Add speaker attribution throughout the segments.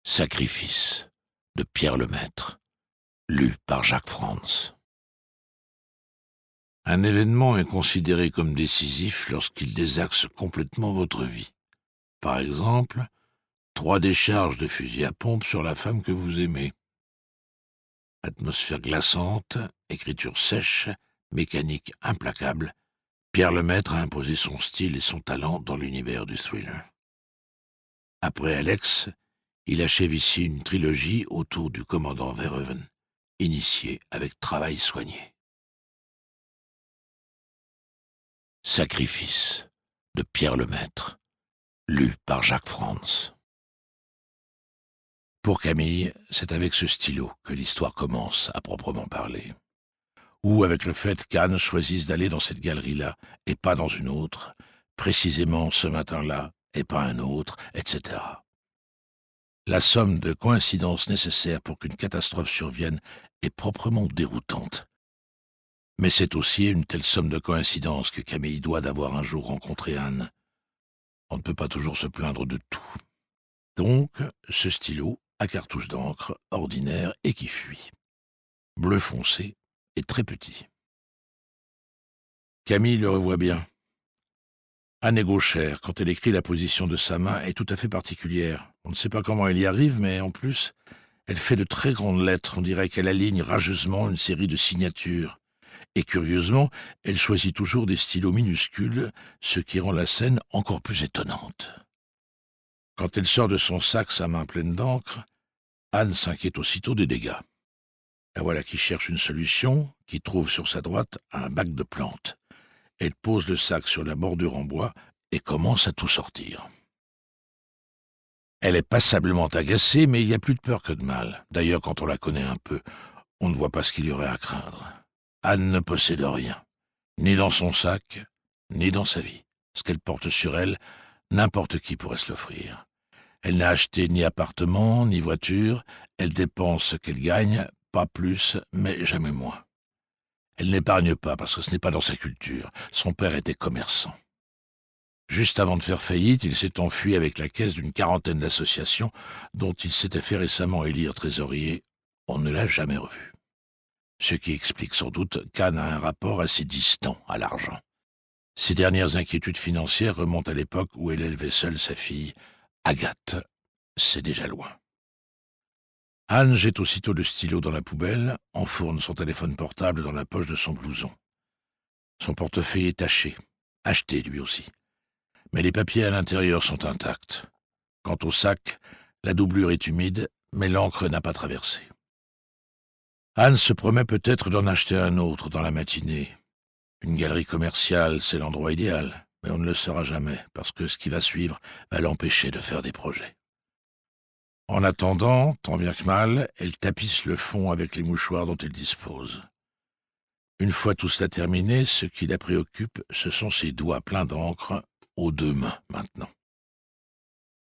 Speaker 1: Sacrifice de Pierre Lemaître, lu par Jacques Frantz. Un événement est considéré comme décisif lorsqu'il désaxe complètement votre vie. Par exemple, 3 décharges de fusil à pompe sur la femme que vous aimez. Atmosphère glaçante, écriture sèche, mécanique implacable, Pierre Lemaître a imposé son style et son talent dans l'univers du thriller. Après Alex, il achève ici une trilogie autour du commandant Verhoeven, initié avec travail soigné. Sacrifice de Pierre Lemaître, lu par Jacques Frantz. Pour Camille, c'est avec ce stylo que l'histoire commence à proprement parler. Ou avec le fait qu'Anne choisisse d'aller dans cette galerie-là et pas dans une autre, précisément ce matin-là et pas un autre, etc. La somme de coïncidences nécessaires pour qu'une catastrophe survienne est proprement déroutante. Mais c'est aussi une telle somme de coïncidences que Camille doit d'avoir un jour rencontré Anne. On ne peut pas toujours se plaindre de tout. Donc, ce stylo à cartouche d'encre, ordinaire et qui fuit. Bleu foncé et très petit. Camille le revoit bien. Anne est gauchère. Quand elle écrit, la position de sa main est tout à fait particulière. On ne sait pas comment elle y arrive, mais en plus, elle fait de très grandes lettres. On dirait qu'elle aligne rageusement une série de signatures. Et curieusement, elle choisit toujours des stylos minuscules, ce qui rend la scène encore plus étonnante. Quand elle sort de son sac sa main pleine d'encre, Anne s'inquiète aussitôt des dégâts. La voilà qui cherche une solution, qui trouve sur sa droite un bac de plantes. Elle pose le sac sur la bordure en bois et commence à tout sortir. Elle est passablement agacée, mais il y a plus de peur que de mal. D'ailleurs, quand on la connaît un peu, on ne voit pas ce qu'il y aurait à craindre. Anne ne possède rien, ni dans son sac, ni dans sa vie. Ce qu'elle porte sur elle, n'importe qui pourrait se l'offrir. Elle n'a acheté ni appartement, ni voiture, elle dépense ce qu'elle gagne, pas plus, mais jamais moins. Elle n'épargne pas parce que ce n'est pas dans sa culture. Son père était commerçant. Juste avant de faire faillite, il s'est enfui avec la caisse d'une 40aine d'associations dont il s'était fait récemment élire trésorier. On ne l'a jamais revu. Ce qui explique sans doute qu'Anne a un rapport assez distant à l'argent. Ses dernières inquiétudes financières remontent à l'époque où elle élevait seule sa fille, Agathe. C'est déjà loin. Anne jette aussitôt le stylo dans la poubelle, enfourne son téléphone portable dans la poche de son blouson. Son portefeuille est taché, acheté lui aussi. Mais les papiers à l'intérieur sont intacts. Quant au sac, la doublure est humide, mais l'encre n'a pas traversé. Anne se promet peut-être d'en acheter un autre dans la matinée. Une galerie commerciale, c'est l'endroit idéal, mais on ne le saura jamais, parce que ce qui va suivre va l'empêcher de faire des projets. En attendant, tant bien que mal, elle tapisse le fond avec les mouchoirs dont elle dispose. Une fois tout cela terminé, ce qui la préoccupe, ce sont ses doigts pleins d'encre, aux 2 mains maintenant.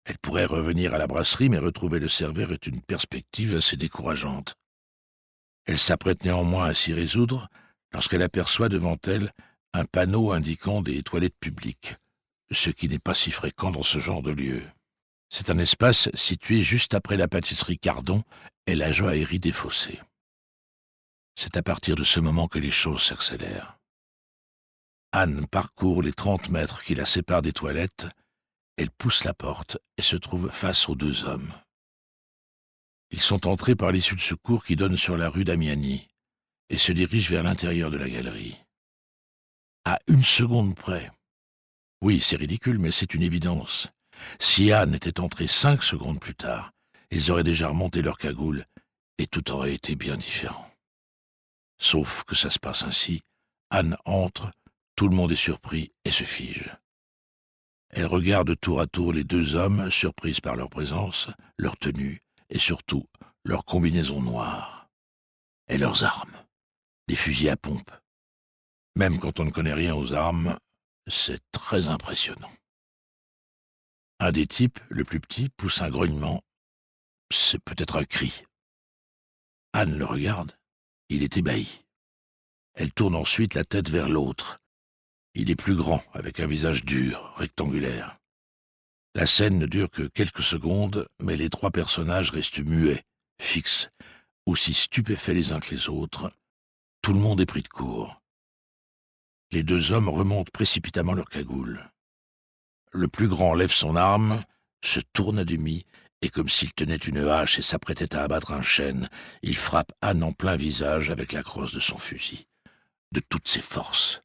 Speaker 1: Elle pourrait revenir à la brasserie, mais retrouver le serveur est une perspective assez décourageante. Elle s'apprête néanmoins à s'y résoudre lorsqu'elle aperçoit devant elle un panneau indiquant des toilettes publiques, ce qui n'est pas si fréquent dans ce genre de lieu. C'est un espace situé juste après la pâtisserie Cardon et la joaillerie des Fossés. C'est à partir de ce moment que les choses s'accélèrent. Anne parcourt les 30 mètres qui la séparent des toilettes, elle pousse la porte et se trouve face aux 2 hommes. Ils sont entrés par l'issue de secours qui donne sur la rue Damiani et se dirigent vers l'intérieur de la galerie. À 1 seconde près. Oui, c'est ridicule, mais c'est une évidence. Si Anne était entrée 5 secondes plus tard, ils auraient déjà remonté leur cagoule et tout aurait été bien différent. Sauf que ça se passe ainsi. Anne entre, tout le monde est surpris et se fige. Elle regarde tour à tour les 2 hommes, surprise par leur présence, leur tenue et surtout leur combinaison noire. Et leurs armes, des fusils à pompe. Même quand on ne connaît rien aux armes, c'est très impressionnant. Un des types, le plus petit, pousse un grognement. C'est peut-être un cri. Anne le regarde. Il est ébahi. Elle tourne ensuite la tête vers l'autre. Il est plus grand, avec un visage dur, rectangulaire. La scène ne dure que quelques secondes, mais les trois personnages restent muets, fixes, aussi stupéfaits les uns que les autres. Tout le monde est pris de court. Les deux hommes remontent précipitamment leur cagoule. Le plus grand lève son arme, se tourne à demi, et comme s'il tenait une hache et s'apprêtait à abattre un chêne, il frappe Anne en plein visage avec la crosse de son fusil. De toutes ses forces.